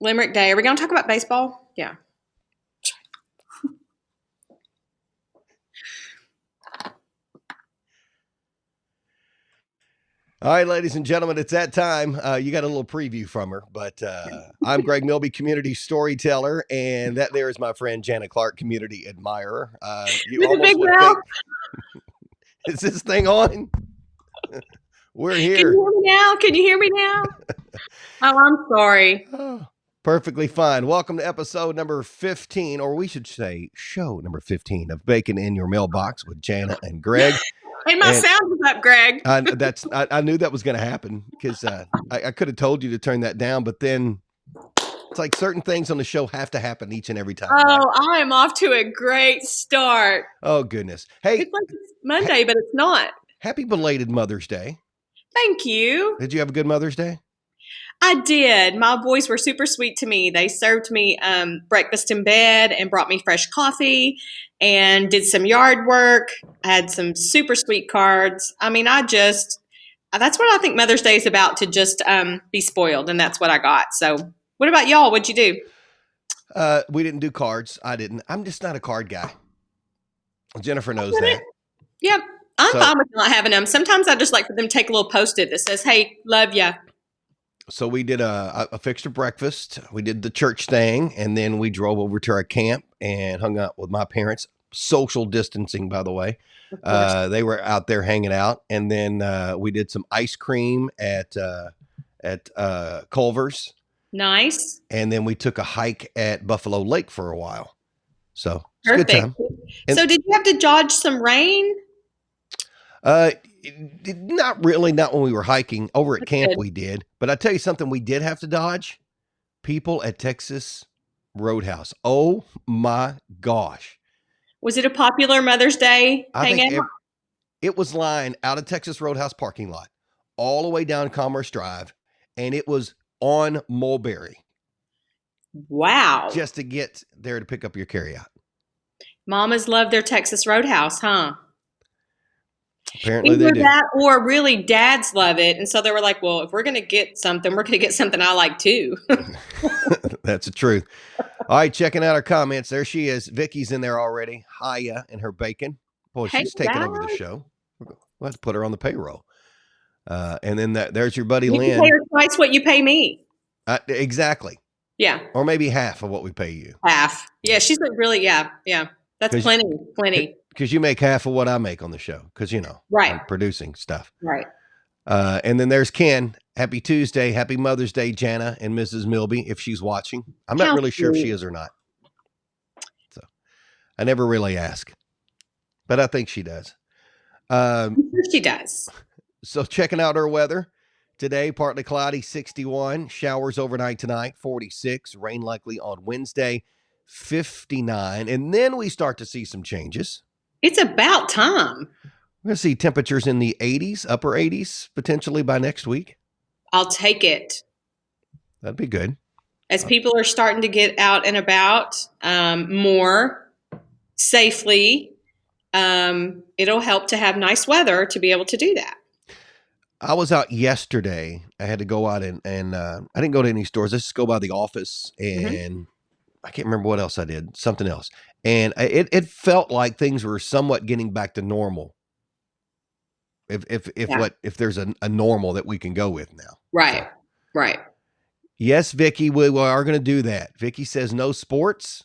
Limerick Day. Are we going to talk about baseball? Yeah. All right, ladies and gentlemen, it's that time. You got a little preview from her, but I'm Greg Milby, community storyteller, and that there is my friend Jana Clark, community admirer. You With a almost big would mouth. think, is this thing on? We're Can here. you hear me now? Can you hear me now? Oh, I'm sorry. Oh, perfectly fine. Welcome to episode number 15, or we should say show number 15 of Bacon in Your Mailbox with Jana and Greg. And my sound was up, Greg. I knew that was going to happen because I could have told you to turn that down, but then it's like certain things on the show have to happen each and every time. Oh, right? I am off to a great start. Oh, goodness. Hey, It's like it's Monday, but it's not. happy belated Mother's Day. Thank you. Did you have a good Mother's Day? I did. My boys were super sweet to me. They served me breakfast in bed and brought me fresh coffee and did some yard work. I had some super sweet cards. I mean, that's what I think Mother's Day is about, to just be spoiled. And that's what I got. So what about y'all? What'd you do? We didn't do cards. I didn't. I'm just not a card guy. Jennifer knows get that. it. Yep. I'm fine with not having them. Sometimes I just like for them to take a little Post-it that says, "Hey, love ya." So we did a fixed breakfast. We did the church thing, and then we drove over to our camp and hung out with my parents. Social distancing, by the way. Of course. They were out there hanging out, and then we did some ice cream at Culver's, Nice. and then we took a hike at Buffalo Lake for a while. So it's a good Perfect. time. So did you have to dodge some rain? Not really. Not when we were hiking over at That's camp. good. We did, but I tell you something, we did have to dodge people at Texas Roadhouse. Oh my gosh! Was it a popular Mother's Day I think hangout? it was lined out of Texas Roadhouse parking lot all the way down Commerce Drive, and it was on Mulberry Wow. just to get there to pick up your carryout. Mamas love their Texas Roadhouse, huh? Apparently they Either do. that or really dads love it. And so they were like, well, if we're going to get something, we're going to get something I like too. That's the truth. All right, checking out our comments. There she is. Vicky's in there already. Hiya and her bacon. Boy, Hey, she's taking over the show. We'll have to put her on the payroll. And then there's your buddy you Lynn. can pay her twice what you pay me. Exactly. Yeah. Or maybe half of what we pay you. Half. Yeah. She's like, really? Yeah. Yeah. That's plenty. Because you make half of what I make on the show. Because, Right. I'm producing stuff. Right. And then there's Ken. Happy Tuesday. Happy Mother's Day, Jana and Mrs. Milby, if she's watching. I'm not really sure if she is or not. So I never really ask. But I think she does. I'm sure she does. So checking out our weather. Today, partly cloudy, 61. Showers overnight tonight, 46. Rain likely on Wednesday, 59. And then we start to see some changes. It's about time. We're going to see temperatures in the 80s, upper 80s, potentially by next week. I'll take it. That'd be good. As people are starting to get out and about more safely, it'll help to have nice weather to be able to do that. I was out yesterday. I had to go out and I didn't go to any stores. I just go by the office and I can't remember what else I did, something else. And it felt like things were somewhat getting back to normal. If there's a normal that we can go with now. Right. So, right. Yes, Vicky, we are going to do that. Vicky says no sports.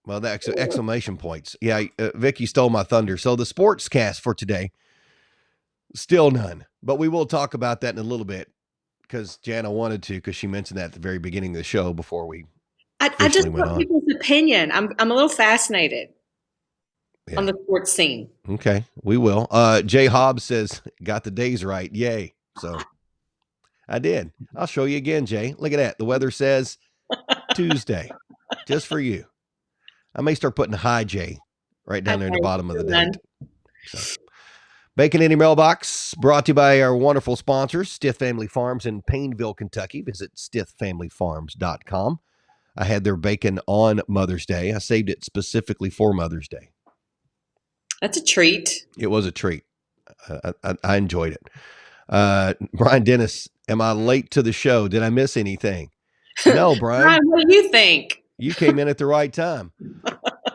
Well, the exclamation points. Yeah, Vicky stole my thunder. So the sports cast for today, still none. But we will talk about that in a little bit because Jana wanted to, because she mentioned that at the very beginning of the show before we I just want people's opinion. I'm a little fascinated on the sports scene. Okay, we will. Jay Hobbs says, got the days right. Yay. So I did. I'll show you again, Jay. Look at that. The weather says Tuesday, just for you. I may start putting hi, Jay, right down there in the bottom of the date. So, Bacon in Your Mailbox, brought to you by our wonderful sponsors, Stith Family Farms in Paineville, Kentucky. Visit stithfamilyfarms.com. I had their bacon on Mother's Day. I saved it specifically for Mother's Day. That's a treat. It was a treat. I enjoyed it. Brian Dennis Am I late to the show? Did I miss anything? No, Brian, Brian, what do you think? you came in at the right time.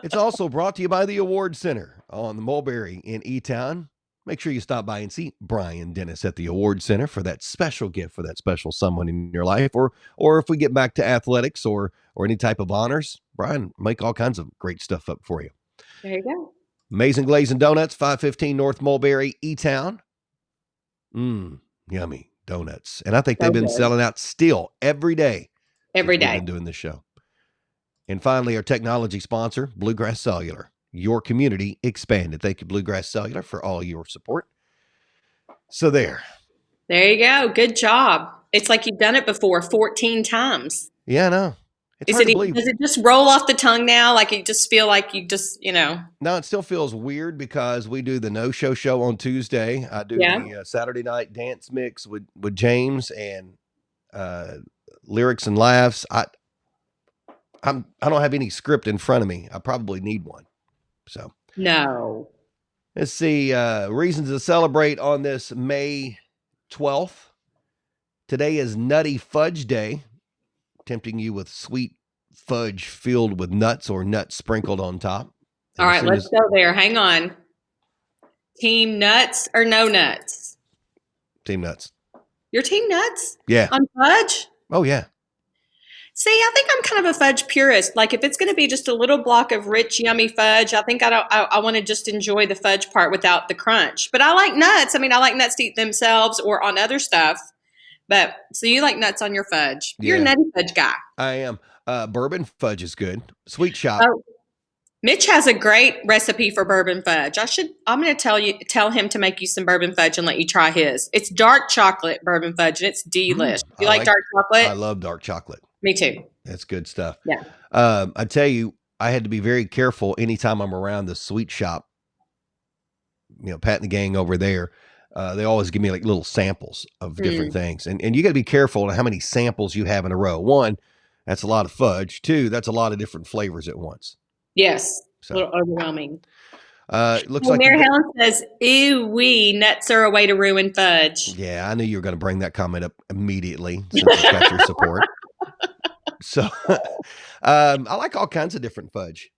It's also brought to you by the Award Center on the Mulberry in E-Town. Make sure you stop by and see Brian Dennis at the Award Center for that special gift for that special someone in your life. Or if we get back to athletics or any type of honors, Brian make all kinds of great stuff up for you. There you go. Amazing Glazing Donuts, 515 North Mulberry, E-Town. Yummy donuts. And I think So they've been good. selling out still every day Every since we've day. been doing this show. And finally, our technology sponsor, Bluegrass Cellular. Your community expanded. Thank you, Bluegrass Cellular, for all your support. So there. There you go. Good job. It's like you've done it before 14 times. Yeah, I know. It's Is hard it, to believe. does it just roll off the tongue now? Like you just feel like you just, No, it still feels weird because we do the no-show show on Tuesday. I do yeah. the Saturday night dance mix with James and lyrics and laughs. I don't have any script in front of me. I probably need one. So No. let's see. Reasons to celebrate on this May 12th. Today is Nutty Fudge Day, tempting you with sweet fudge filled with nuts or nuts sprinkled on top. And All right, let's go there. Hang on. Team nuts or no nuts? Team nuts. Your team nuts? Yeah. On fudge? Oh, yeah. See, I think I'm kind of a fudge purist. Like if it's going to be just a little block of rich, yummy fudge, I think I want to just enjoy the fudge part without the crunch. But I like nuts. I mean, I like nuts to eat themselves or on other stuff. But so you like nuts on your fudge? You're a Yeah. nutty fudge guy. I am. Bourbon fudge is good. Sweet shop. Oh, Mitch has a great recipe for bourbon fudge. I'm going to tell him to make you some bourbon fudge and let you try his. It's dark chocolate bourbon fudge and it's delish. You like dark chocolate? I love dark chocolate. Me too. That's good stuff. Yeah. I tell you, I had to be very careful anytime I'm around the sweet shop. Pat and the gang over there, they always give me like little samples of different things. And you got to be careful on how many samples you have in a row. One, that's a lot of fudge. Two, that's a lot of different flavors at once. Yes. So, a little overwhelming. Looks like Mary Helen says, ew wee, nuts are a way to ruin fudge. Yeah, I knew you were going to bring that comment up immediately since it's got your support. So I like all kinds of different fudge.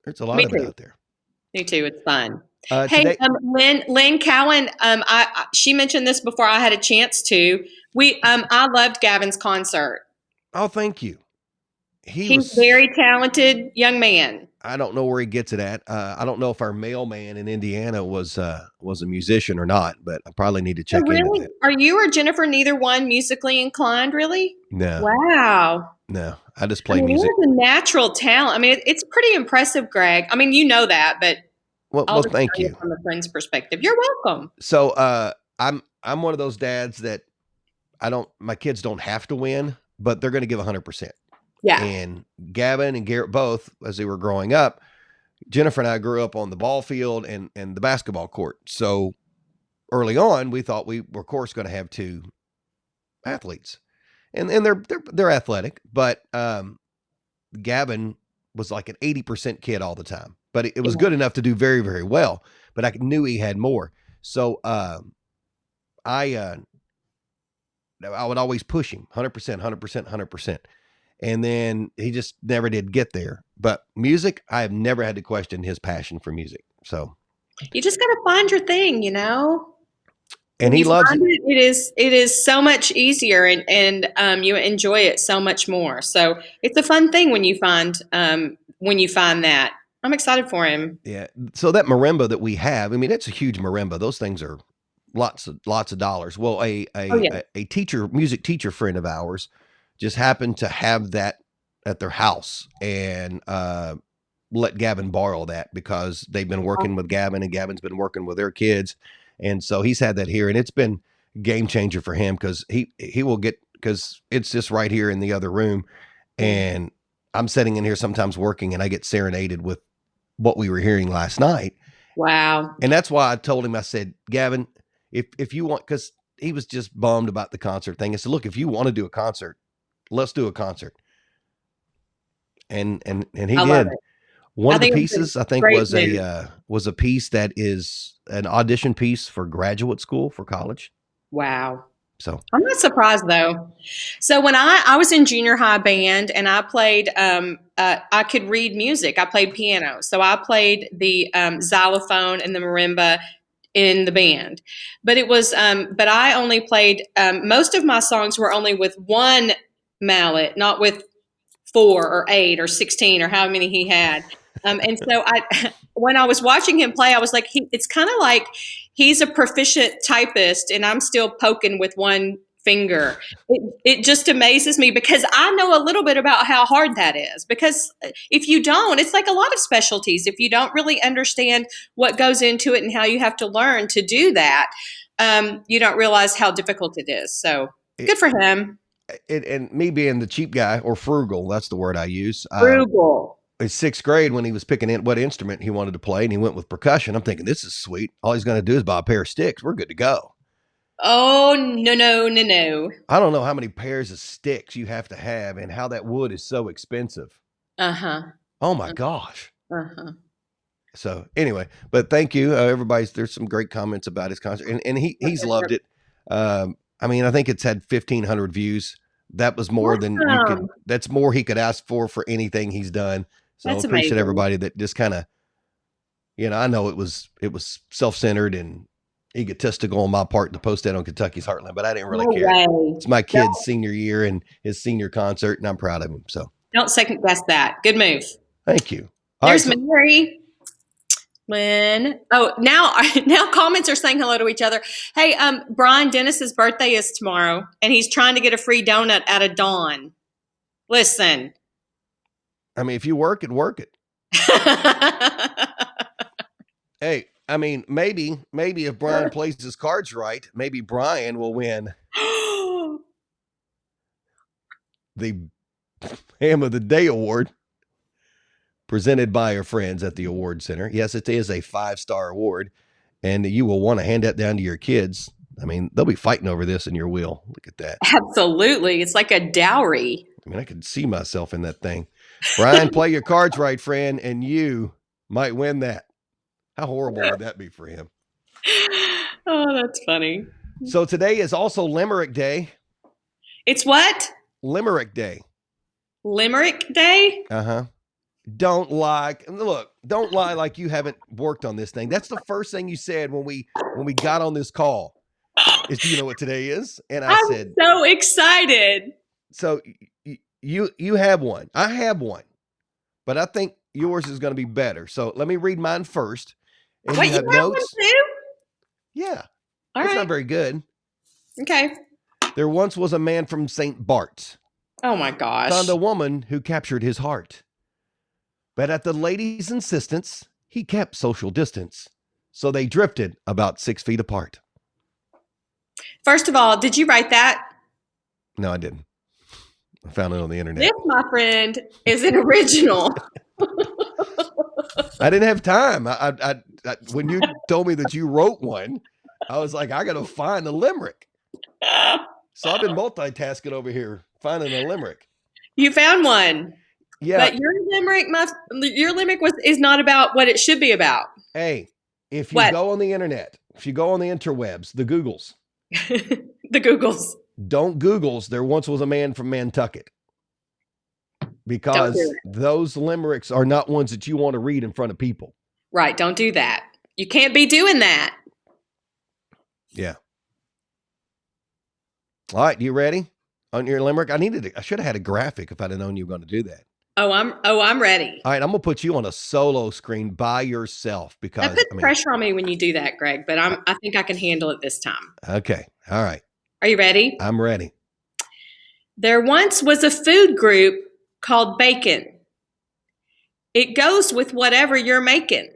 There's a lot of it out there. Me too. It's fun. Today, Lynn Cowan, she mentioned this before I had a chance to. I loved Gavin's concert. Oh, thank you. He's a very talented young man. I don't know where he gets it at. I don't know if our mailman in Indiana was a musician or not, but I probably need to check into that. Are you or Jennifer neither one musically inclined, really? No. Wow. No, I just play music. He has a natural talent. I mean, it's pretty impressive, Greg. I mean, you know that, but well, thank you. From a friend's perspective, you're welcome. So I'm one of those dads that my kids don't have to win, but they're going to give 100%. Yeah. And Gavin and Garrett both, as they were growing up, Jennifer and I grew up on the ball field and the basketball court. So early on, we thought we were, of course, going to have two athletes, and they're athletic, but Gavin was like an 80% kid all the time, but it was good enough to do very, very well. But I knew he had more. So I would always push him 100%, 100%, 100%. And then he just never did get there. But music, I have never had to question his passion for music. So you just got to find your thing, And he loves it. It is so much easier, and you enjoy it so much more. So it's a fun thing when you find that. I'm excited for him. Yeah. So that marimba that we have, I mean, it's a huge marimba. Those things are lots of dollars. Well, a music teacher friend of ours just happened to have that at their house and let Gavin borrow that because they've been working with Gavin and Gavin's been working with their kids. And so he's had that here and it's been a game changer for him because he will get, because it's just right here in the other room. And I'm sitting in here sometimes working and I get serenaded with what we were hearing last night. Wow. And that's why I told him, I said, Gavin, if you want, because he was just bummed about the concert thing. I said, look, if you want to do a concert, let's do a concert. And he did. One of the pieces I think was a piece that is an audition piece for graduate school for college. Wow. So I'm not surprised though. So when I was in junior high band and I played, I could read music. I played piano, so I played the xylophone and the marimba in the band. But but I only played. Most of my songs were only with one mallet, not with four or eight or 16 or how many he had. And so when I was watching him play, I was like, it's kind of like he's a proficient typist and I'm still poking with one finger. It just amazes me because I know a little bit about how hard that is. Because if you don't, it's like a lot of specialties. If you don't really understand what goes into it and how you have to learn to do that, you don't realize how difficult it is. So it, good for him. and me being the cheap guy or frugal, that's the word I use. Frugal. In sixth grade, when he was picking in what instrument he wanted to play, and he went with percussion, I'm thinking this is sweet. All he's going to do is buy a pair of sticks. We're good to go. Oh, no, no, no, no. I don't know how many pairs of sticks you have to have, and how that wood is so expensive. Uh-huh. Oh my gosh. Uh-huh. So anyway, but thank you, everybody's. There's some great comments about his concert, and he's loved it. I mean, I think it's had 1,500 views. That was more than you could. Awesome. That's more he could ask for anything he's done. So That's appreciate amazing. everybody that just kind of, I know it was self centered and egotistical on my part to post that on Kentucky's Heartland, but I didn't really No care. way. It's my Don't, kid's senior year and his senior concert, and I'm proud of him. So don't second guess that. Good move. thank you. All right, There's so Mary. Lynn. Oh, now comments are saying hello to each other. Hey, Brian Dennis's birthday is tomorrow, and he's trying to get a free donut out of Dawn. Listen. I mean, if you work it, work it. Hey, I mean, maybe if Brian plays his cards right, maybe Brian will win the Ham of the Day award presented by our friends at the award center. Yes, it is a 5-star award, and you will want to hand that down to your kids. I mean, they'll be fighting over this in your will. Look at that. Absolutely. It's like a dowry. I mean, I could see myself in that thing. Brian, play your cards right, friend, and you might win that. How horrible would that be for him? Oh, that's funny. So today is also Limerick Day. It's what? Limerick Day. Limerick Day? Uh-huh. Don't lie like you haven't worked on this thing. That's the first thing you said when we got on this call. Is, do you know what today is? And I I'm said, so excited. so you have one. I have one. But I think yours is going to be better. So let me read mine first. And Wait, you you have have one notes? too? Yeah. All It's right. not very good. Okay. There once was a man from St. Bart's. Oh my gosh. Found a woman who captured his heart. But at the lady's insistence, he kept social distance. So they drifted about 6 feet apart. First of all, did you write that? No, I didn't. I found it on the internet. This, my friend, is an original. I didn't have time. I when you told me that you wrote one, I was like, I got to find a limerick. So I've been multitasking over here, finding a limerick. You found one. Yeah. But your limerick is not about what it should be about. Hey, if you What? go on the internet, if you go on the interwebs, the Googles, The Googles. don't Googles, there once was a man from Nantucket. Because those limericks are not ones that you want to read in front of people. Right. Don't do that. You can't be doing that. Yeah. All right. You ready on your limerick? I should have had a graphic if I'd have known you were going to do that. Oh, I'm ready. All right. I'm going to put you on a solo screen by yourself because That puts pressure on me when you do that, Greg, but I think I can handle it this time. Okay. All right. Are you ready? I'm ready. There once was a food group called bacon. It goes with whatever you're making.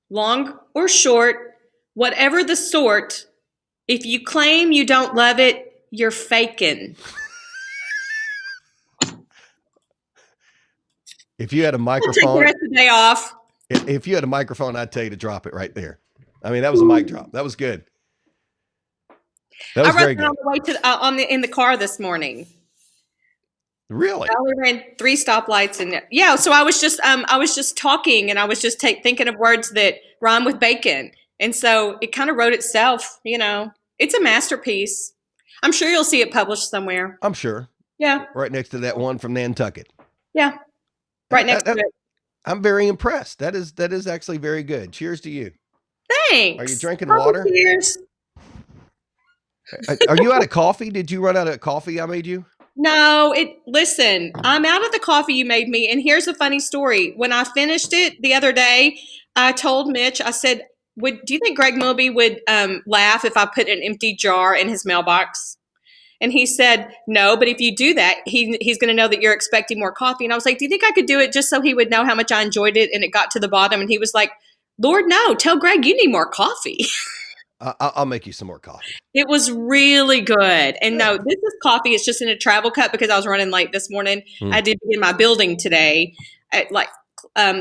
Long or short, whatever the sort, if you claim you don't love it, you're faking. If you had a Take the microphone, rest of the day off. if you had a microphone, I'd tell you to drop it right there. I mean, that was a mic drop. That was good. That was I very wrote it good. on the way in the car this morning. Really? I only ran 3 stoplights and yeah. So I was just talking and I was just thinking of words that rhyme with bacon, and so it kind of wrote itself. You know, it's a masterpiece. I'm sure you'll see it published somewhere. I'm sure. Yeah, Right next to that one from Nantucket. yeah, right next to it. I'm very impressed. That is actually very good. Cheers to you. Are you Thanks. drinking Couple water? cheers. Are you out of coffee? Did you run out of coffee I made you? No, listen, I'm out of the coffee you made me. And here's a funny story. When I finished it the other day, I told Mitch, I said, do you think Greg Moby would laugh if I put an empty jar in his mailbox? And he said, no, but if you do that, he's going to know that you're expecting more coffee. And I was like, do you think I could do it just so he would know how much I enjoyed it? And it got to the bottom. And he was like, Lord, no, tell Greg you need more coffee. I'll make you some more coffee. It was really good. And no, this is coffee. It's just in a travel cup because I was running late this morning. I did be in my building today.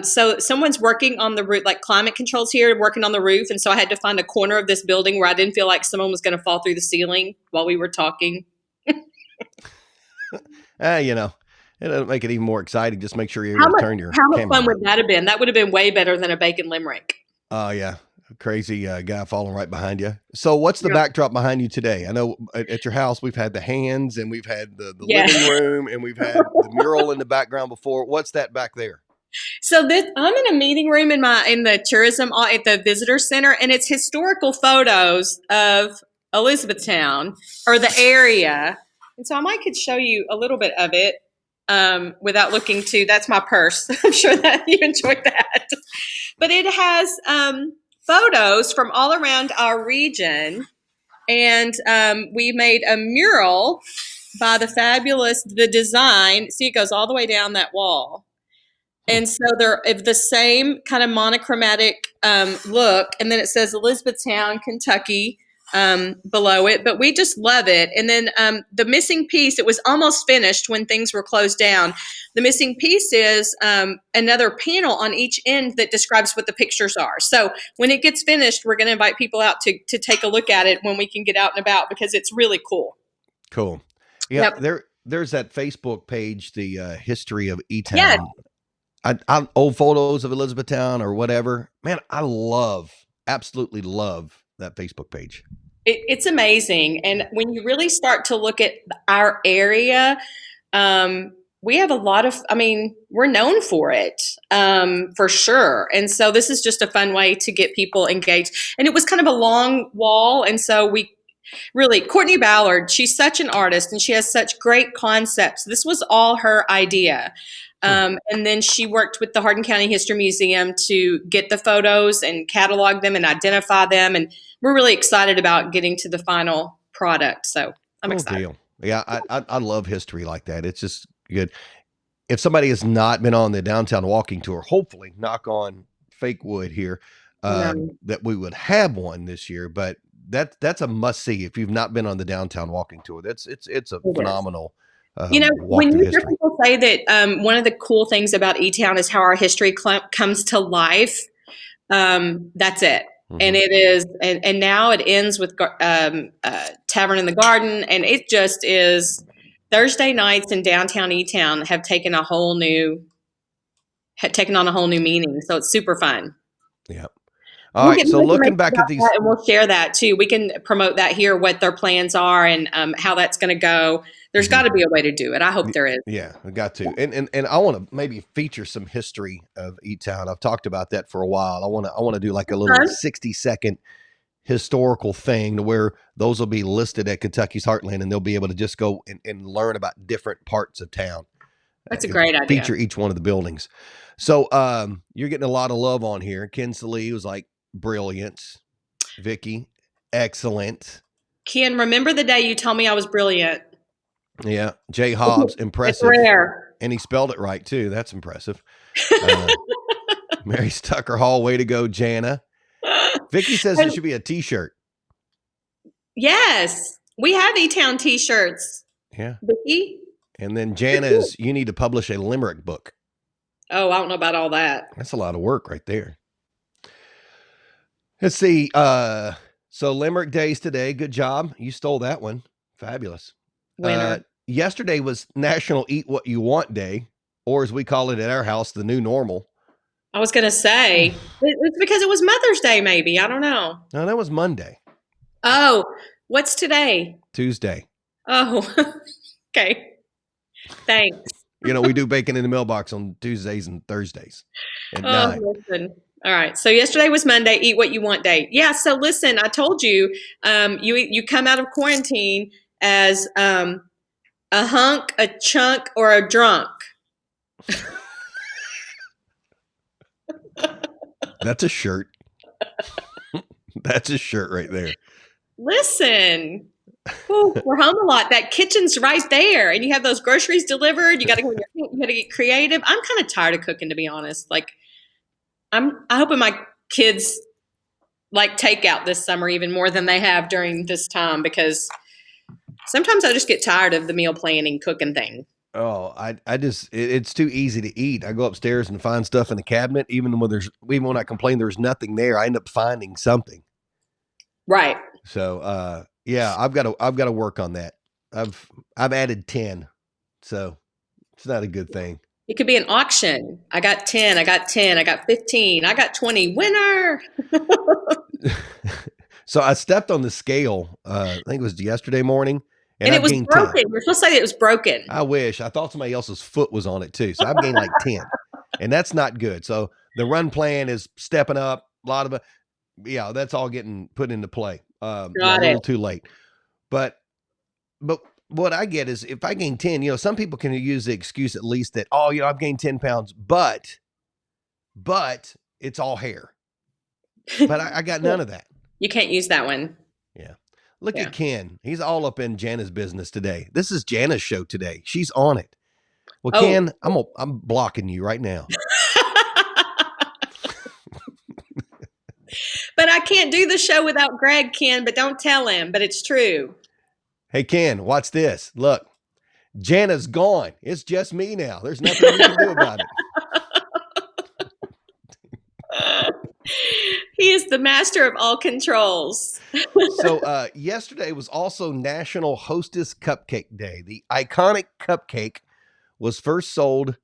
So someone's working on the roof, like climate controls here, working on the roof. And so I had to find a corner of this building where I didn't feel like someone was going to fall through the ceiling while we were talking. It doesn't make it even more exciting. Just make sure you turn your How much camera fun on. would that have been? That would have been way better than a bacon limerick. Oh, yeah. Crazy guy falling right behind you. So what's the backdrop behind you today? I know at your house we've had the hands and we've had the living room and we've had the mural in the background before. What's that back there? So I'm in a meeting room in the tourism at the visitor center, and it's historical photos of Elizabethtown or the area. And so I could show you a little bit of it without looking too. That's my purse. I'm sure that you enjoyed that. But it has photos from all around our region, and we made a mural by the design. See, it goes all the way down that wall. And so they're of the same kind of monochromatic look. And then it says Elizabethtown, Kentucky below it. But we just love it. And then the missing piece, it was almost finished when things were closed down. The missing piece is another panel on each end that describes what the pictures are. So when it gets finished, we're going to invite people out to take a look at it when we can get out and about because it's really cool. Cool. Yeah, yep. There's that Facebook page, the history of E-Town. Yes. I old photos of Elizabethtown or whatever. Man, I absolutely love that Facebook page. It's amazing. And when you really start to look at our area, we have a lot of, we're known for it, for sure. And so this is just a fun way to get people engaged. And it was kind of a long wall. And so Courtney Ballard, she's such an artist and she has such great concepts. This was all her idea. And then she worked with the Hardin County History Museum to get the photos and catalog them and identify them. And we're really excited about getting to the final product. So I'm excited. Deal. Yeah, I love history like that. It's just good. If somebody has not been on the downtown walking tour, hopefully, knock on fake wood here, that we would have one this year. But that's a must see if you've not been on the downtown walking tour. It's a phenomenal. When you hear people say that one of the cool things about E-Town is how our history comes to life, that's it. Mm-hmm. And it is, and now it ends with Tavern in the Garden, and it just is. Thursday nights in downtown E-Town have taken on a whole new meaning. So it's super fun. Yeah. All right. So looking back at these, and we'll share that too. We can promote that here, what their plans are and how that's going to go. There's got to be a way to do it. I hope there is. Yeah, we got to. And I want to maybe feature some history of E-Town. I've talked about that for a while. I want to do like a little 60-second historical thing to where those will be listed at Kentucky's Heartland and they'll be able to just go and learn about different parts of town. That's a great idea. Feature each one of the buildings. So you're getting a lot of love on here. Ken Salee was like, brilliant. Vicky, excellent. Ken, remember the day you told me I was brilliant? Yeah. Jay Hobbs, impressive. It's rare. And he spelled it right too. That's impressive. Mary Tucker Hall, way to go, Jana. Vicky says it should be a t-shirt. Yes. We have E-Town t-shirts. Yeah. Vicky. And then Jana is, you need to publish a limerick book. Oh, I don't know about all that. That's a lot of work right there. Let's see. So Limerick Days today. Good job. You stole that one. Fabulous. Winner. Yesterday was National Eat What You Want Day, or as we call it at our house, the new normal. I was going to say, it's because it was Mother's Day, maybe. I don't know. No, that was Monday. Oh, what's today? Tuesday. Oh, okay. Thanks. We do bacon in the mailbox on Tuesdays and Thursdays at Oh, 9. listen. All right. So yesterday was Monday, eat what you want day. Yeah. So listen, I told you, you come out of quarantine as a hunk, a chunk, or a drunk. That's a shirt. That's a shirt right there. Listen, whew, we're home a lot. That kitchen's right there, and you have those groceries delivered. You got to go. You got to get creative. I'm kind of tired of cooking, to be honest. Like I hoping my kids like takeout this summer even more than they have during this time because sometimes I just get tired of the meal planning, cooking thing. Oh, I just it's too easy to eat. I go upstairs and find stuff in the cabinet, even when I complain there's nothing there, I end up finding something. Right. So yeah, I've got to work on that. I've added 10. So it's not a good thing. It could be an auction. I got 10, I got 10, I got 15, I got 20. Winner. So I stepped on the scale, I think it was yesterday morning, and And it I've was gained 10. broken. You're supposed to say that it was broken. I wish. I thought somebody else's foot was on it too. So I've gained like 10. And that's not good. So the run plan is stepping up. A lot of it. Yeah, that's all getting put into play. Yeah, a Got it. little too late. But but what I get is if I gain 10, some people can use the excuse at least that, oh, I've gained 10 pounds, but it's all hair. But I got none of that. You can't use that one. Yeah. Look Yeah. at Ken. He's all up in Jana's business today. This is Jana's show today. She's on it. Well, Oh. Ken, I'm blocking you right now. But I can't do the show without Greg, Ken, but don't tell him, but it's true. Hey, Ken, watch this. Look, Jana's gone. It's just me now. There's nothing you can do about it. He is the master of all controls. So yesterday was also National Hostess Cupcake Day. The iconic cupcake was first sold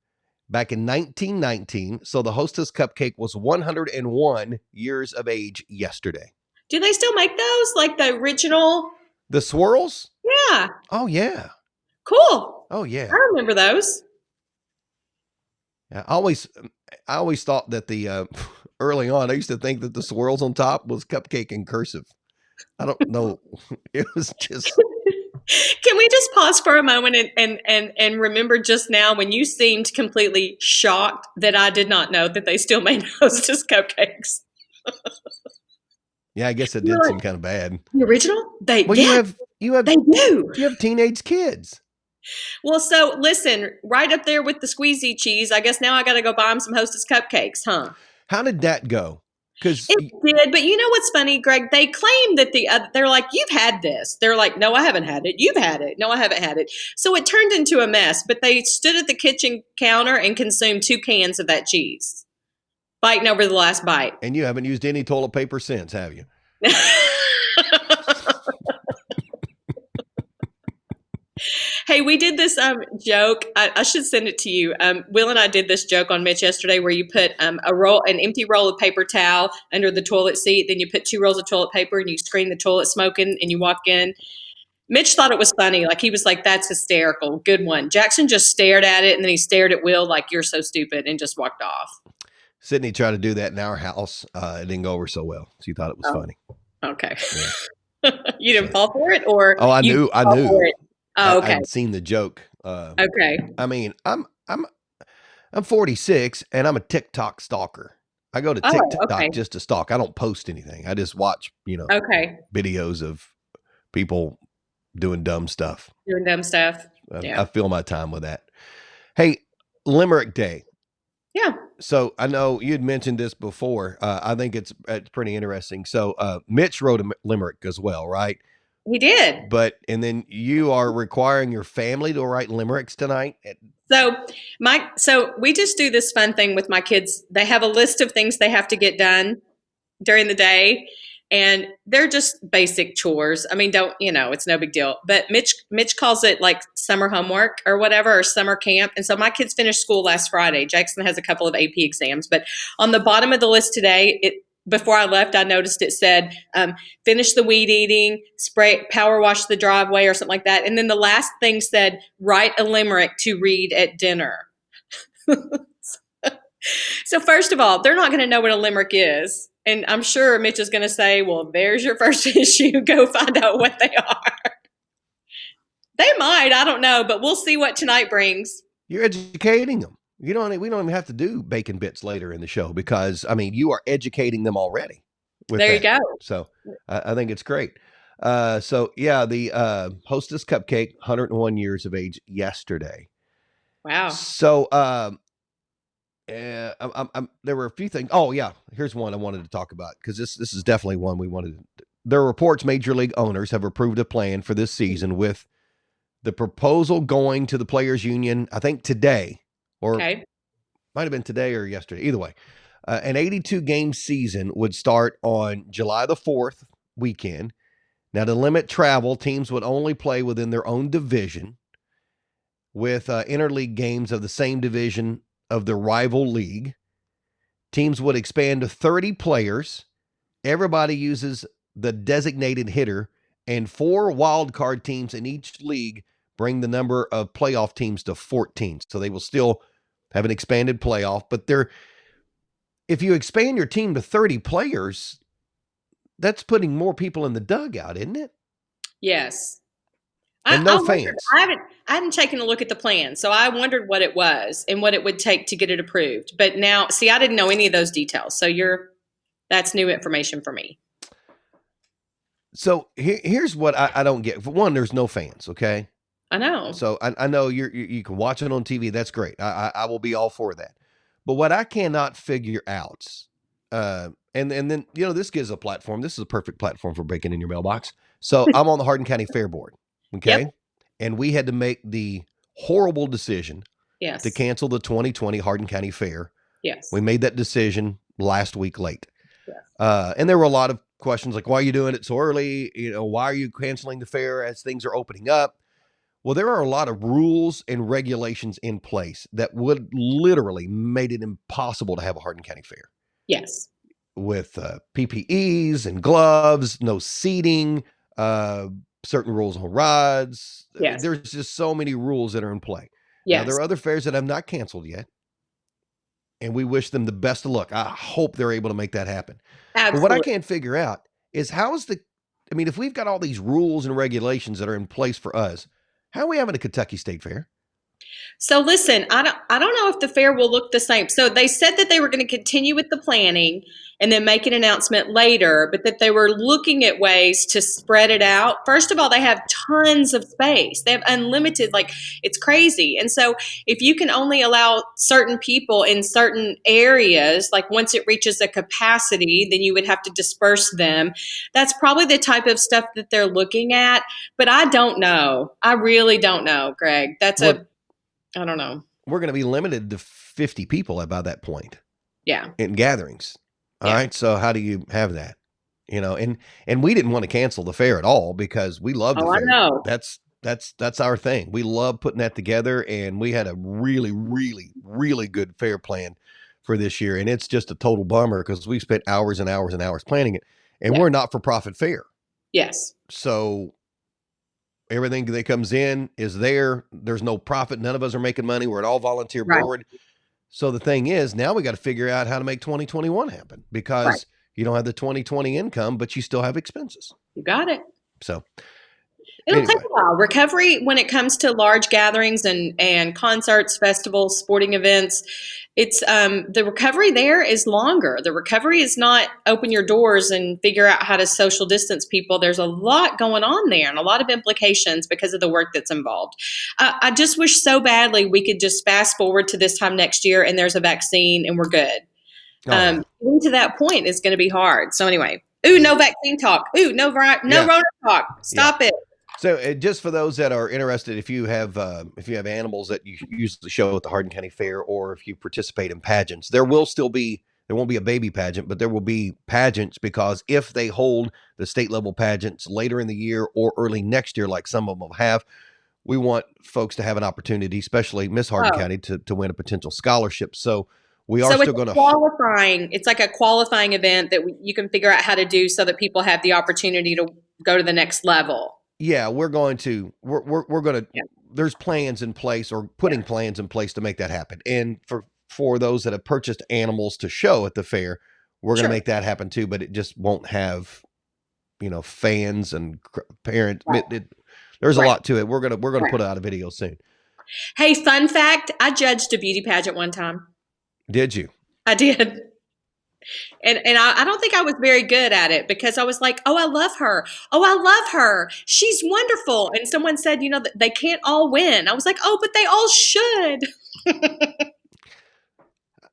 back in 1919. So the Hostess Cupcake was 101 years of age yesterday. Do they still make those? Like the original? The swirls? Yeah. Oh, yeah. Cool. Oh, yeah. I remember those. I always thought that the early on, I used to think that the swirls on top was cupcake in cursive. I don't know. It was just. Can we just pause for a moment and remember just now when you seemed completely shocked that I did not know that they still made Hostess cupcakes? Yeah, I guess it You're did like, seem kind of bad. The original? Well, Yeah, they do. you have teenage kids. Well, so listen, right up there with the squeezy cheese. I guess now I got to go buy them some Hostess cupcakes, huh? How did that go? Because It did, but you know what's funny, Greg? They claim that they're like, you've had this. They're like, no, I haven't had it. You've had it. No, I haven't had it. So it turned into a mess. But they stood at the kitchen counter and consumed 2 cans of that cheese, biting over the last bite. and you haven't used any toilet paper since, have you? Hey, we did this joke. I should send it to you. Will and I did this joke on Mitch yesterday, where you put an empty roll of paper towel under the toilet seat, then you put 2 rolls of toilet paper, and you screen the toilet smoking, and you walk in. Mitch thought it was funny. Like he was like, "That's hysterical, good one." Jackson just stared at it, and then he stared at Will like, "You're so stupid," and just walked off. Sydney tried to do that in our house. It didn't go over so well. She thought it was funny. Okay, Yeah. you didn't fall for it, or Oh, I knew. for it? Oh, okay, I'd seen the joke. okay. I mean, I'm 46 and I'm a TikTok stalker. I go to Oh, TikTok okay. just to stalk. I don't post anything. I just watch, Okay, videos of people doing dumb stuff. doing dumb stuff. Yeah. I fill my time with that. Hey, Limerick Day. Yeah. So I know you'd mentioned this before. I think it's pretty interesting. So Mitch wrote a limerick as well, right? He did. And then you are requiring your family to write limericks tonight. So we just do this fun thing with my kids. They have a list of things they have to get done during the day, and they're just basic chores. I mean, it's no big deal. But Mitch calls it like summer homework or whatever, or summer camp. And so my kids finished school last Friday. Jackson has a couple of AP exams, but on the bottom of the list today, before I left, I noticed it said, finish the weed eating, spray, power wash the driveway or something like that. And then the last thing said, write a limerick to read at dinner. So first of all, they're not going to know what a limerick is. And I'm sure Mitch is going to say, well, there's your first issue. Go find out what they are. They might, I don't know, but we'll see what tonight brings. You're educating them. We don't even have to do bacon bits later in the show because, I mean, you are educating them already with There you that. go. So I think it's great. The Hostess Cupcake, 101 years of age yesterday. Wow. So there were a few things. Oh, yeah. Here's one I wanted to talk about because this is definitely one we wanted. There are reports Major League owners have approved a plan for this season with the proposal going to the Players Union, I think today, or Okay. might have been today or yesterday. Either way, an 82-game season would start on July the 4th weekend. Now, to limit travel, teams would only play within their own division with interleague games of the same division of the rival league. Teams would expand to 30 players. Everybody uses the designated hitter, and 4 wild card teams in each league bring the number of playoff teams to 14. So they will still have an expanded playoff, but if you expand your team to 30 players, that's putting more people in the dugout, isn't it? Yes. And no fans. I hadn't taken a look at the plan, so I wondered what it was and what it would take to get it approved. But now, see, I didn't know any of those details, so that's new information for me. So here's what I don't get. For one, there's no fans, okay? I know. So I know you can watch it on TV. That's great. I will be all for that. But what I cannot figure out, and then this gives a platform. This is a perfect platform for breaking in your mailbox. So I'm on the Hardin County Fair Board, okay, Yep. and we had to make the horrible decision to cancel the 2020 Hardin County Fair. Yes. We made that decision last week late. Yes. And there were a lot of questions like, why are you doing it so early? Why are you canceling the fair as things are opening up? Well, there are a lot of rules and regulations in place that would literally made it impossible to have a Hardin County Fair. Yes. With PPEs and gloves, no seating, certain rules on rides. Yes. There's just so many rules that are in play. Yes. Now, there are other fairs that have not canceled yet, and we wish them the best of luck. I hope they're able to make that happen. Absolutely. But what I can't figure out is if we've got all these rules and regulations that are in place for us, how are we having a Kentucky State Fair? So listen, I don't know if the fair will look the same. So they said that they were going to continue with the planning and then make an announcement later, but that they were looking at ways to spread it out. First of all, they have tons of space. They have unlimited, like it's crazy. And so if you can only allow certain people in certain areas, like once it reaches a capacity, then you would have to disperse them. That's probably the type of stuff that they're looking at. But I don't know. I really don't know, Greg. I don't know. We're going to be limited to 50 people by that point. Yeah. In gatherings. All right. So how do you have that? And we didn't want to cancel the fair at all because we love the fair. I know. That's our thing. We love putting that together, and we had a really, really, really good fair plan for this year. And it's just a total bummer because we spent hours and hours and hours planning it, and we're not for profit fair. Yes. So everything that comes in is there. There's no profit. None of us are making money. We're an all volunteer board. So the thing is, now we got to figure out how to make 2021 happen because you don't have the 2020 income, but you still have expenses. You got it. So it'll take a while. Recovery when it comes to large gatherings and concerts, festivals, sporting events, it's the recovery there is longer. The recovery is not open your doors and figure out how to social distance people. There's a lot going on there and a lot of implications because of the work that's involved. I just wish so badly we could just fast forward to this time next year and there's a vaccine and we're good. Getting to that point is going to be hard. So anyway, no vaccine talk. No Rona talk. Stop it. So just for those that are interested, if you have animals that you usually show at the Hardin County Fair, or if you participate in pageants, there won't be a baby pageant, but there will be pageants because if they hold the state level pageants later in the year or early next year, like some of them have, we want folks to have an opportunity, especially Miss Hardin County, to win a potential scholarship. So We are So it's still a going to. qualifying. It's like a qualifying event that you can figure out how to do so that people have the opportunity to go to the next level. Yeah, we're going to. We're going to. Yeah. There's plans in place, or Yeah. putting plans in place to make that happen. And for those that have purchased animals to show at the fair, we're going to Sure. make that happen too. But it just won't have, fans and parents. Right. There's a Right. lot to it. We're gonna Right. put out a video soon. Hey, fun fact, I judged a beauty pageant one time. Did you? I did. And I don't think I was very good at it because I was like, oh, I love her. Oh, I love her. She's wonderful. And someone said, they can't all win. I was like, oh, but they all should.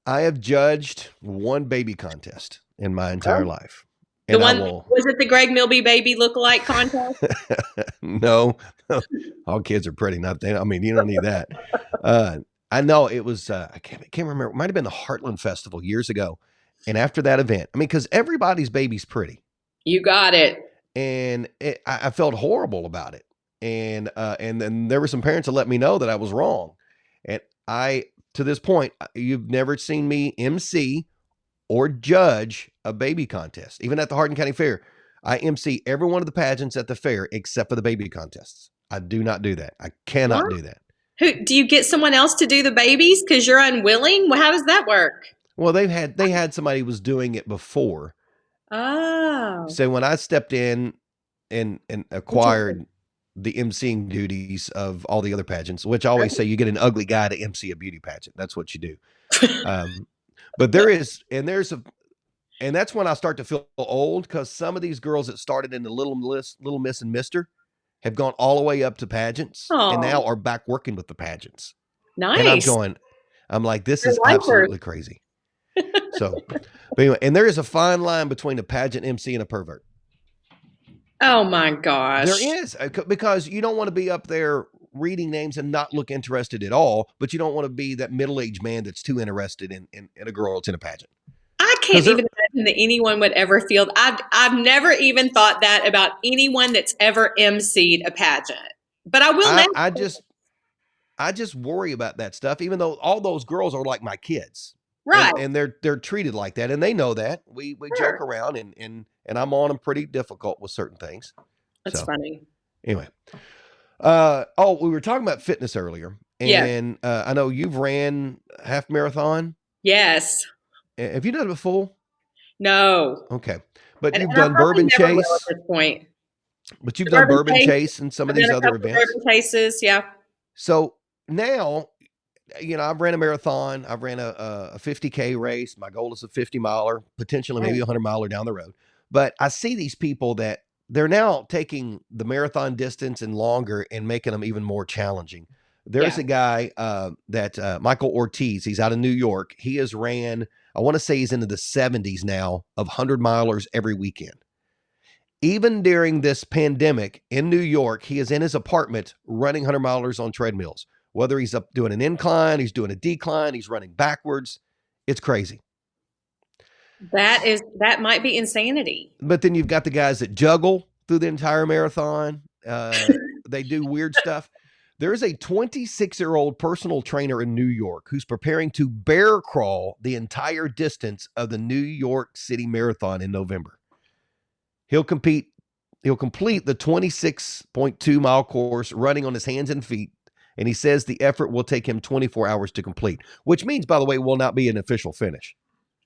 I have judged one baby contest in my entire Oh, life, the and I one, will. was it the Greg Milby baby lookalike contest? No, all kids are pretty. Not they. I mean, you don't need that. Uh, I know it was. I can't remember. It might have been the Heartland Festival years ago. And after that event, I mean, because everybody's baby's pretty, You got it. and I felt horrible about it. And then there were some parents that let me know that I was wrong. And to this point, you've never seen me MC or judge a baby contest, even at the Hardin County Fair. I MC every one of the pageants at the fair except for the baby contests. I do not do that. I cannot What? do that. Who do you get someone else to do the babies because you're unwilling? Well, how does that work? Well, they had somebody who was doing it before. Oh, So when I stepped in and interesting. acquired the emceeing duties of all the other pageants, which I always say you get an ugly guy to MC a beauty pageant. That's what you do. Um, but and that's when I start to feel old because some of these girls that started in the Little Miss and Mister have gone all the way up to pageants and now Oh, are back working with the pageants. And nice. I'm like, this Your is lifers. absolutely crazy. So, but anyway, and there is a fine line between a pageant MC and a pervert. Oh my There gosh. is because you don't want to be up there reading names and not look interested at all, but you don't want to be that middle-aged man that's too interested in a girl that's in a pageant. I Because can't even imagine that anyone would ever feel. I've never even thought that about anyone that's ever emceed a pageant. But I will now. I just worry about that stuff, even though all those girls are like my kids. Right. And they're treated like that, and they know that. We joke Sure. around and I'm on them pretty difficult with certain things. That's So funny. anyway, we were talking about fitness earlier, Yes. and I know you've ran half marathon. Yes. Have you done it before? No. Okay, but And you've I done probably Bourbon never will at Chase. this point. But you've The done bourbon Bourbon chase. Chase and some of I've these done a other couple of events. bourbon chases. Yeah. So now, I've ran a marathon. I've ran a 50K race. My goal is a 50 miler, potentially maybe Oh, a 100 miler down the road. But I see these people that they're now taking the marathon distance and longer and making them even more challenging. There's yeah. a guy that Michael Ortiz, he's out of New York. He has ran, I want to say he's into the 70s now of 100 milers every weekend. Even during this pandemic in New York, he is in his apartment running 100 milers on treadmills. Whether he's up doing an incline, he's doing a decline, he's running backwards. It's crazy. That might be insanity. But then you've got the guys that juggle through the entire marathon. They do weird stuff. There is a 26-year-old personal trainer in New York who's preparing to bear crawl the entire distance of the New York City Marathon in November. He'll complete the 26.2 mile course running on his hands and feet. And he says the effort will take him 24 hours to complete, which means, by the way, it will not be an official finish.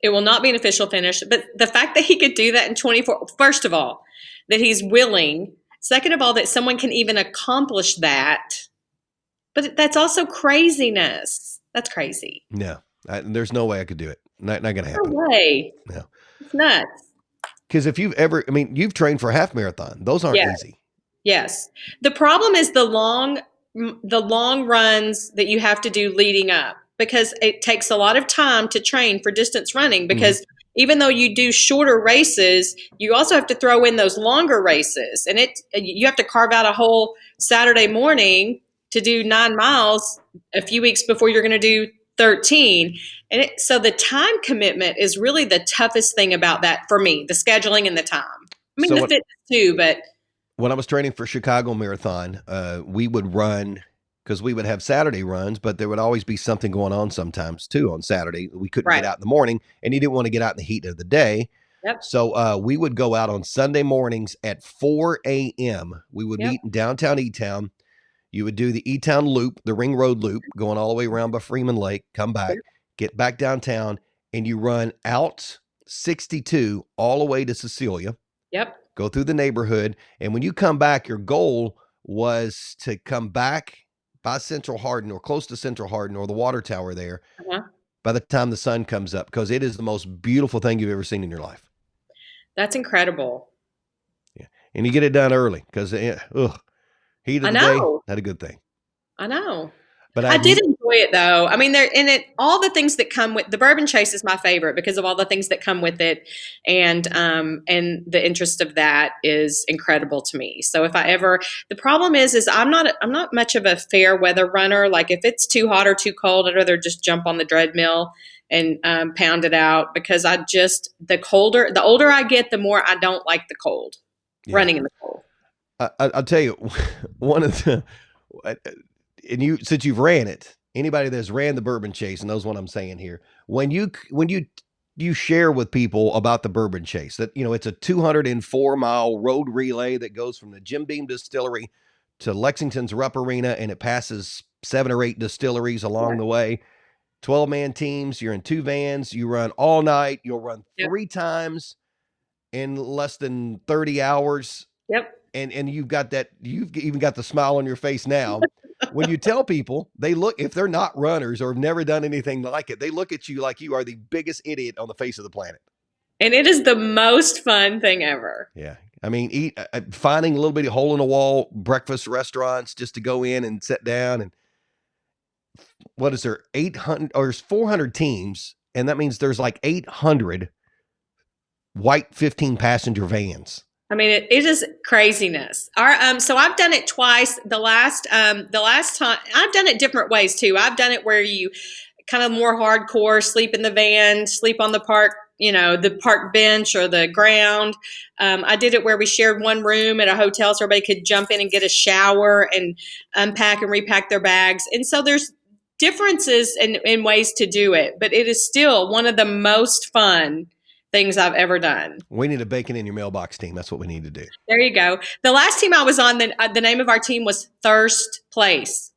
It will not be an official finish, but the fact that he could do that in 24, first of all, that he's willing, second of all, that someone can even accomplish that, but that's also craziness. That's crazy. No, there's no way I could do it. Not going to No happen. way. No. It's nuts. Because if you've trained for a half marathon. Those aren't Yeah. easy. Yes. The problem is the long runs that you have to do leading up because it takes a lot of time to train for distance running because even though you do shorter races, you also have to throw in those longer races and you have to carve out a whole Saturday morning to do 9 miles a few weeks before you're going to do 13. And so the time commitment is really the toughest thing about that for me, the scheduling and the time. I mean, So the fitness too, but when I was training for Chicago Marathon, we would run because we would have Saturday runs, but there would always be something going on sometimes too on Saturday. We couldn't get Right. out in the morning, and you didn't want to get out in the heat of the day. Yep. So we would go out on Sunday mornings at 4 a.m. We would Yep. meet in downtown E-Town. You would do the E-Town loop, the Ring Road loop, going all the way around by Freeman Lake, come back, Yep. get back downtown, and you run out 62 all the way to Cecilia, Yep. go through the neighborhood. And when you come back, your goal was to come back by Central Hardin or close to Central Hardin or the water tower there Uh-huh. by the time the sun comes up, because it is the most beautiful thing you've ever seen in your life. That's incredible. Yeah. And you get it done early because, heat I of the day, know. not a good thing. I know. But I did enjoy it though. I mean, all the things that come with the bourbon chase is my favorite because of all the things that come with it, and the interest of that is incredible to me. So if I ever, the problem is I'm not much of a fair weather runner. Like if it's too hot or too cold, I'd rather just jump on the treadmill and pound it out because the older I get, the more I don't like the cold, running in the cold. I'll tell you, one of the, and you, since you've ran it, anybody that's ran the bourbon chase knows what I'm saying here. When you share with people about the bourbon chase, that it's a 204-mile road relay that goes from the Jim Beam Distillery to Lexington's Rupp Arena, and it passes 7 or 8 distilleries along the way. 12-man teams. You're in 2 vans. You run all night. You'll run Yep. 3 times in less than 30 hours. Yep. And you've even got the smile on your face now. When you tell people, they look, if they're not runners or have never done anything like it, they look at you like you are the biggest idiot on the face of the planet. And it is the most fun thing ever. Yeah. I mean, finding a little bitty hole in the wall breakfast restaurants just to go in and sit down. And what is there, 800 or 400 teams? And that means there's like 800 white 15 passenger vans. I mean, it is craziness. So I've done it twice. The last time I've done it different ways too. I've done it where you kind of more hardcore, sleep in the van, sleep on the park, the park bench or the ground. I did it where we shared one room at a hotel so everybody could jump in and get a shower and unpack and repack their bags. And so there's differences in ways to do it, but it is still one of the most fun things I've ever done. We need a bacon in your mailbox team. That's what we need to do. There you go. The last team I was on, the name of our team was Thirst Place.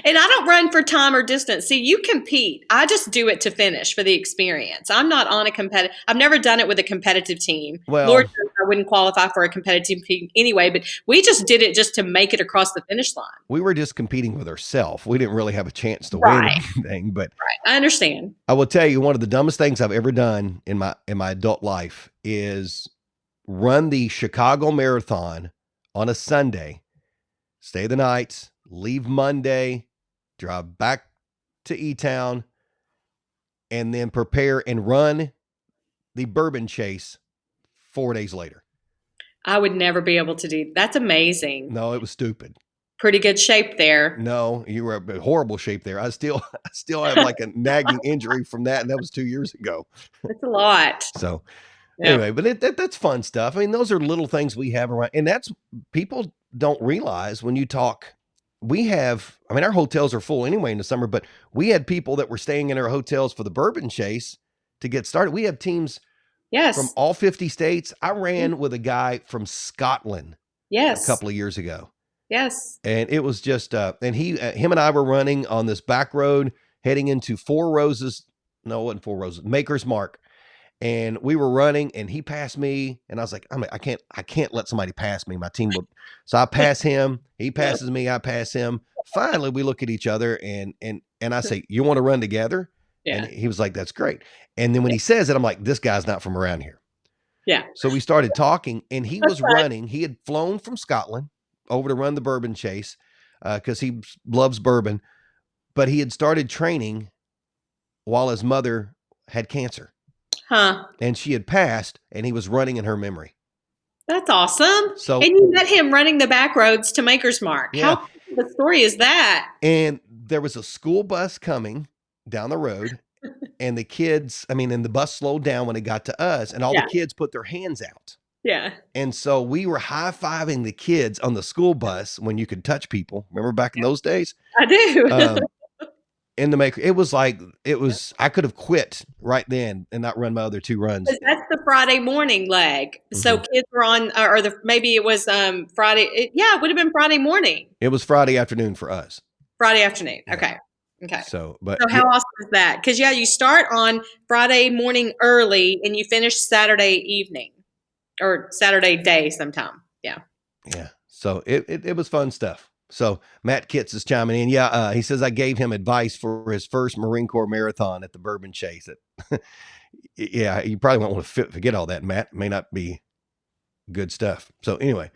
And I don't run for time or distance. See, you compete. I just do it to finish for the experience. I'm not on a competitive. I've never done it with a competitive team. Well, Lord knows I wouldn't qualify for a competitive team anyway, but we just did it just to make it across the finish line. We were just competing with ourselves. We didn't really have a chance to win Right. anything, but Right. I understand. I will tell you, one of the dumbest things I've ever done in my adult life is run the Chicago Marathon on a Sunday, stay the night, leave Monday, drive back to E-Town, and then prepare and run the bourbon chase 4 days later. I would never be able to do. That's amazing. No, it was stupid. Pretty good shape there. No, you were in horrible shape there. I still have like a nagging injury from that, and that was 2 years ago. That's a lot. So Yeah. anyway, but that's fun stuff. I mean, those are little things we have around, and that's, people don't realize when you talk. Our hotels are full anyway in the summer, but we had people that were staying in our hotels for the bourbon chase to get started. We have teams Yes. from all 50 states. I ran with a guy from Scotland Yes. a couple of years ago. Yes. And it was just, and him and I were running on this back road heading into Four Roses. No, it wasn't Four Roses, Maker's Mark. And we were running and he passed me. And I was like, I can't let somebody pass me. My team would. So I pass him, he passes me, I pass him. Finally, we look at each other and I say, you want to run together? Yeah. And he was like, that's great. And then when he says it, I'm like, this guy's not from around here. Yeah. So we started talking and he was running. He had flown from Scotland over to run the bourbon chase because he loves bourbon, but he had started training while his mother had cancer. Huh. And she had passed and he was running in her memory. That's awesome. So, and you met him running the back roads to Maker's Mark. Yeah. How cool of a story is that? And there was a school bus coming down the road and the bus slowed down when it got to us and all Yeah. the kids put their hands out. Yeah. And so we were high-fiving the kids on the school bus when you could touch people. Remember back in those days? I do. In the maker, it was like I could have quit right then and not run my other two runs. Because that's the Friday morning leg. So Mm-hmm. kids were on, or maybe it was Friday. Yeah, it would have been Friday morning, It was Friday afternoon for us. Friday afternoon. Yeah. Okay. Okay. So, but So how awesome is that? Because you start on Friday morning early and you finish Saturday evening or Saturday day sometime. Yeah. yeah. So it was fun stuff. So Matt Kitts is chiming in. Yeah, he says I gave him advice for his first Marine Corps marathon at the Bourbon Chase. Yeah, you probably won't want to forget all that, Matt. It may not be good stuff. So anyway,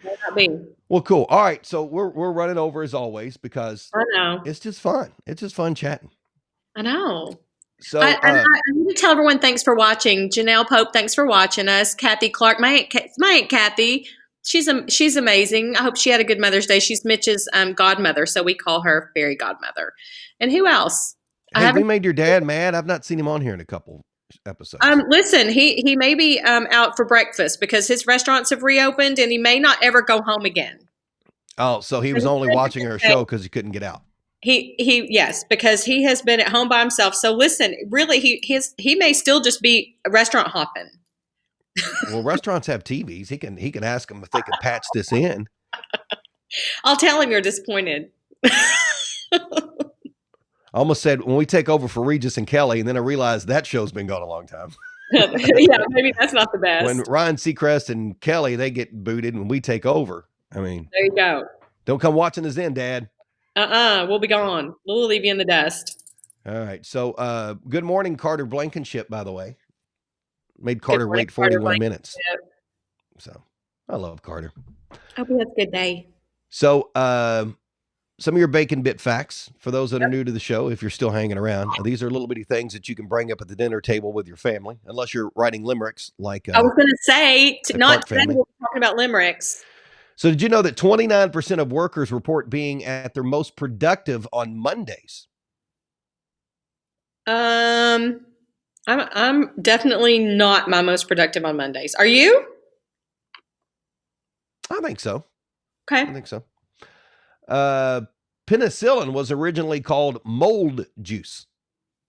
well, cool. All right, so we're running over as always because I know. it's just fun. It's just fun chatting. I know. So I need to tell everyone thanks for watching. Janelle Pope, thanks for watching us. Kathy Clark, my aunt Kathy, she's amazing. I hope she had a good Mother's Day. She's Mitch's godmother, so we call her fairy godmother. And who else? hey, we made your dad mad. I've not seen him on here in a couple episodes. Listen, he may be out for breakfast because his restaurants have reopened, and he may not ever go home again. Oh, so he was only watching our show because he couldn't get out. Yes, because he has been at home by himself. So listen, really, he may still just be restaurant hopping. Well, restaurants have TVs. He can ask them if they can patch this in. I'll tell him you're disappointed. I almost said when we take over for Regis and Kelly, and then I realized that show's been gone a long time. Yeah, maybe that's not the best. When Ryan Seacrest and Kelly, they get booted when we take over. I mean, there you go. Don't come watching us in, Dad. We'll be gone. We'll leave you in the dust. All right. So, good morning, Carter Blankenship, by the way. Made Carter wait 41 minutes. So, I love Carter. Hope he has a good day. So, some of your bacon bit facts for those that are new to the show, if you're still hanging around. These are little bitty things that you can bring up at the dinner table with your family, unless you're writing limericks like I was going to say, not today, family. we're talking about limericks. So did you know that 29% of workers report being at their most productive on Mondays? I'm definitely not my most productive on Mondays. Are you? I think so. Okay. I think so. Penicillin was originally called mold juice.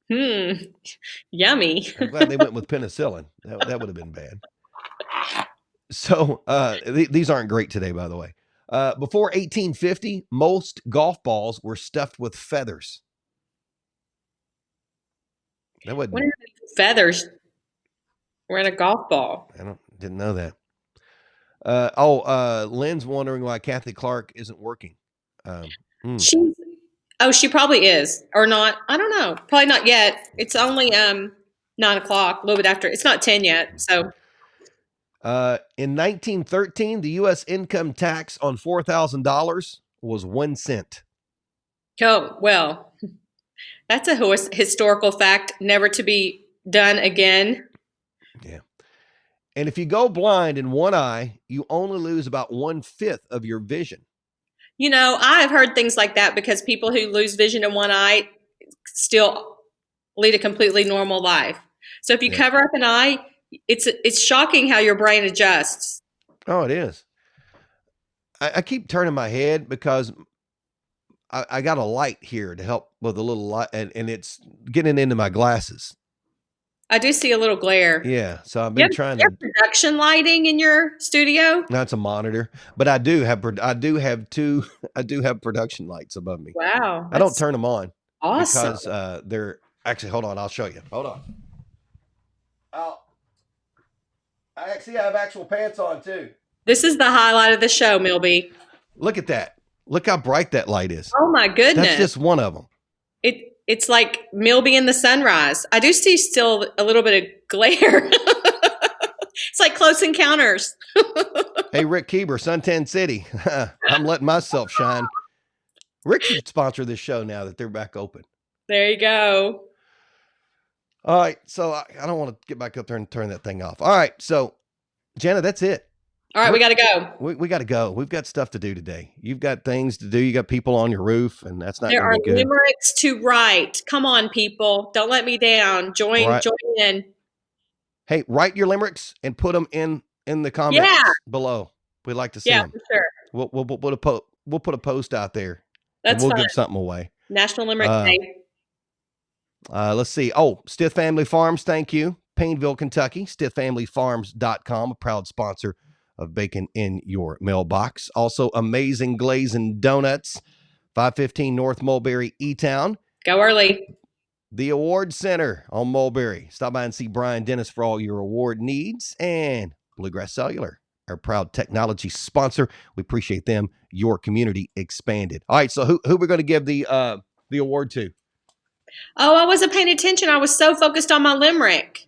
Yummy. I'm glad they went with penicillin. That would have been bad. So these aren't great today, by the way. Before 1850, most golf balls were stuffed with feathers. That wasn't. What are feathers? We're in a golf ball. Didn't know that. Lynn's wondering why Kathy Clark isn't working. She probably is or not. I don't know. Probably not yet. It's only 9 o'clock, a little bit after. It's not 10 yet. So. In 1913, the U.S. income tax on $4,000 was 1 cent. Oh, well, that's a historical fact, never to be done again. Yeah. And if you go blind in one eye, you only lose about 1/5 of your vision. You know, I've heard things like that because people who lose vision in one eye still lead a completely normal life. So if you cover up an eye, it's shocking how your brain adjusts. Oh, it is. I keep turning my head because I got a light here to help with a little light, and it's getting into my glasses. I do see a little glare. Yeah, so I've been trying to production lighting in your studio. That's a monitor, but I do have production lights above me. Wow, I don't turn them on. Awesome. Because they're actually. Hold on, I'll show you. Hold on. I actually have actual pants on too. This is the highlight of the show, Milby. Look at that. Look how bright that light is. Oh my goodness. That's just one of them. It's like Milby in the sunrise. I do see still a little bit of glare. It's like Close Encounters. Hey, Rick Keeber, Suntan City. I'm letting myself shine. Rick should sponsor this show now that they're back open. There you go. All right. So I don't want to get back up there and turn that thing off. All right. So, Jana, that's it. All right. We got to go. We got to go. We've got stuff to do today. You've got things to do. You got people on your roof, and that's not going to be good. There are limericks to write. Come on, people. Don't let me down. Join in. Hey, write your limericks and put them in in the Yeah, comments below. We'd like to see yeah, them. for sure. We'll put a post out there, and That's we'll fun. give something away. National Limerick Uh, Day. let's see. Oh, Stith Family Farms, thank you. Painville, Kentucky. StithFamilyFarms.com, a proud sponsor of Bacon in Your Mailbox. Also, Amazing Glazing Donuts, 515 North Mulberry, E-Town. Go early. The Award Center on Mulberry. Stop by and see Brian Dennis for all your award needs. And Bluegrass Cellular, our proud technology sponsor. We appreciate them. Your community expanded. All right, so who we're going to give the award to? Oh, I wasn't paying attention. I was so focused on my limerick.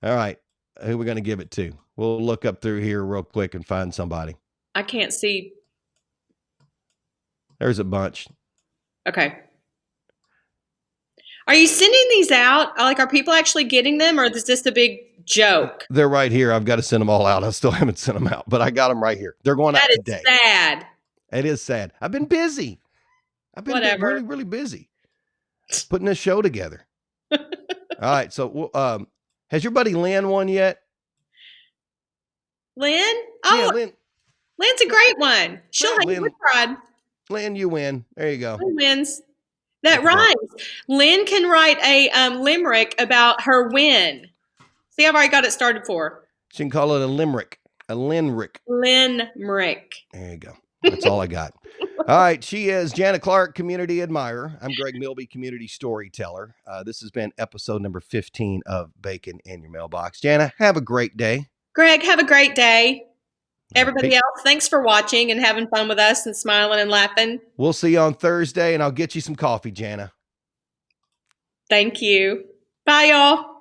All right, who we're going to give it to? We'll look up through here real quick and find somebody. I can't see. There's a bunch. Okay. Are you sending these out? Like, are people actually getting them, or is this a big joke? They're right here. I've got to send them all out. I still haven't sent them out, but I got them right here. They're going out That is today. sad. It is sad. I've been busy. I've been Whatever. really, really busy putting this show together. All right. So, has your buddy Lynn won yet? Lynn? Oh, Yeah, Lynn. Lynn's a great one. She'll Yeah, hang Lynn. with pride. Lynn, you win. There you go. Lynn wins. That Look at that. rhymes. Lynn can write a limerick about her win. See, I've already got it started for her. She can call it a limerick. A limerick. Limerick. There you go. That's all I got. All right. She is Jana Clark, community admirer. I'm Greg Milby, community storyteller. This has been episode number 15 of Bacon in Your Mailbox. Jana, have a great day. Greg, have a great day. Everybody Hey, else, thanks for watching and having fun with us and smiling and laughing. we'll see you on Thursday, and I'll get you some coffee, Jana. Thank you. Bye, y'all.